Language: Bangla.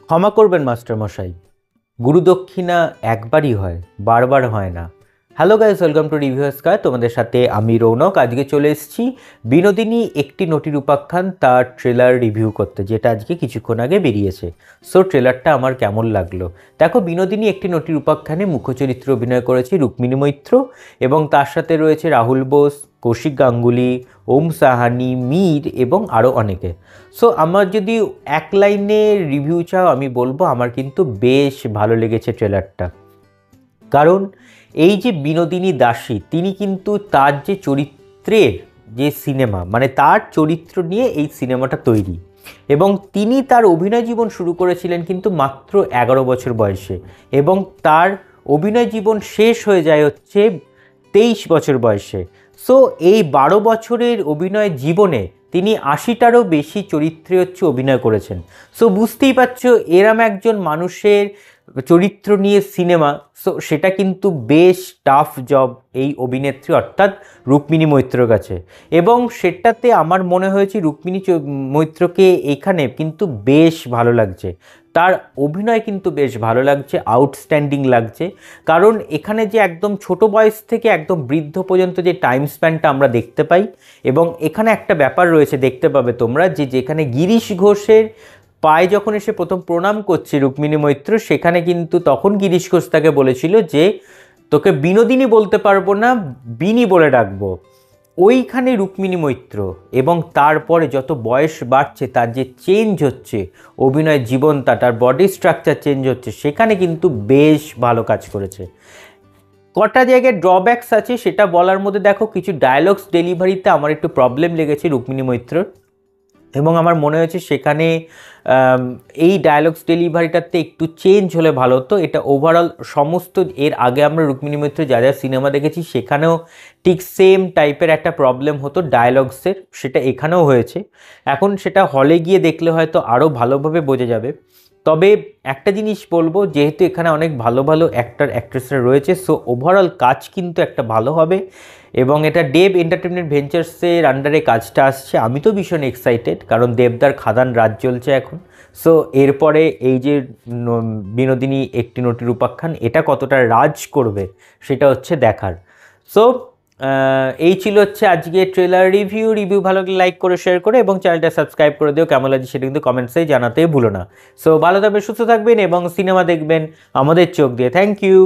ক্ষমা করবেন মাস্টারমশাই, গুরুদক্ষিণা একবারই হয়, বারবার হয় না। Hello guys, welcome to review square. তোমাদের সাথে আমি রৌনক। আজকে চলে এসেছি বিনোদিনী একটি নটির উপাখ্যান তার ট্রেলার রিভিউ করতে, যেটা আজকে কিছুক্ষণ আগে বেরিয়েছে। সো ট্রেলারটা আমার কেমন লাগলো দেখো। বিনোদিনী একটি নটির উপাখ্যানে মুখ্য চরিত্রে অভিনয় করেছে রুক্মিণী মৈত্র, এবং তার সাথে রয়েছে রাহুল বোস, কৌশিক গাঙ্গুলি, ওম সাহানি, মীর এবং আরও অনেকে। সো আমার যদি এক লাইনে রিভিউ চাও, আমি বলবো আমার কিন্তু বেশ ভালো লেগেছে ট্রেলারটা। কারণ এই যে বিনোদিনী দাসী, তিনি কিন্তু তার যে চরিত্রের যে সিনেমা, মানে তার চরিত্র নিয়ে এই সিনেমাটা তৈরি, এবং তিনি তার অভিনয় জীবন শুরু করেছিলেন কিন্তু মাত্র 11 বছর বয়সে, এবং তার অভিনয় জীবন শেষ হয়ে যায় হচ্ছে 23 বছর বয়সে। সো এই 12 বছরের অভিনয় জীবনে তিনি 80টারও বেশি চরিত্রে হচ্ছে অভিনয় করেছেন। সো বুঝতেই পারছো এরম একজন মানুষের চরিত্র নিয়ে সিনেমা, সো সেটা কিন্তু বেশ টাফ জব এই অভিনেত্রী অর্থাৎ রুক্মিণী মৈত্রর কাছে। এবং সেটাতে আমার মনে হয়েছে রুক্মিণী মৈত্রকে এখানে কিন্তু বেশ ভালো লাগছে, তার অভিনয় কিন্তু বেশ ভালো লাগছে, আউটস্ট্যান্ডিং লাগছে। কারণ এখানে যে একদম ছোট বয়স থেকে একদম বৃদ্ধ পর্যন্ত যে টাইম স্প্যানটা আমরা দেখতে পাই, এবং এখানে একটা ব্যাপার রয়েছে, দেখতে পাবে তোমরা, যে যেখানে গিরিশ ঘোষের পায়ে যখন এসে প্রথম প্রণাম করছে রুক্মিণী মৈত্র, সেখানে কিন্তু তখন গিরিশ ঘোষ তাকে বলেছিল যে তোকে বিনোদিনী বলতে পারবো না, বিনি বলে ডাকবো। ওইখানে রুক্মিণী মৈত্র, এবং তারপরে যত বয়স বাড়ছে তার যে চেঞ্জ হচ্ছে, অভিনয় জীবনটা, তার বডি স্ট্রাকচার চেঞ্জ হচ্ছে, সেখানে কিন্তু বেশ ভালো কাজ করেছে। কটা জায়গায় ড্রব্যাকস আছে সেটা বলার মধ্যে দেখো, কিছু ডায়লগস ডেলিভারিতে আমার একটু প্রবলেম লেগেছে রুক্মিণী মৈত্রর, এবং আমার মনে হয়েছে সেখানে এই ডায়ালগস ডেলিভারিটাতে একটু চেঞ্জ হলে ভালো হতো। এটা ওভারঅল সমস্ত এর আগে আমরা রুক্মিণী মৈত্র যা যা সিনেমা দেখেছি সেখানেও ঠিক সেম টাইপের একটা প্রবলেম হতো ডায়ালগসের, সেটা এখানেও হয়েছে। এখন সেটা হলে গিয়ে দেখলে হয়তো আরও ভালোভাবে বোঝা যাবে। তবে একটা জিনিস বলবো, যেহেতু এখানে অনেক ভালো ভালো অ্যাক্টর অ্যাক্ট্রেসরা রয়েছে, সো ওভারঅল কাজ কিন্তু একটা ভালো হবে, এবং এটা দেব এন্টারটেনমেন্ট ভেঞ্চার্সের আন্ডারে কাজটা আসছে। আমি তো ভীষণ এক্সাইটেড, কারণ দেবদার খাদান রাজ চলছে এখন। সো এরপরে এই যে বিনোদিনী একটি নটির উপাখ্যান, এটা কতটা রাজ করবে সেটা হচ্ছে দেখার। সো এই ছিল হচ্ছে আজকে ট্রেলার রিভিউ ভালো লাগলে লাইক করে, শেয়ার করে, এবং চ্যানেলটা সাবস্ক্রাইব করে দিও। কেমন লাগছে সেটা কিন্তু কমেন্টসে জানাতে ভুলো না। সো ভালো থাকবেন, সুস্থ থাকবেন, এবং সিনেমা দেখবেন আমাদের চোখ দিয়ে। Thank you.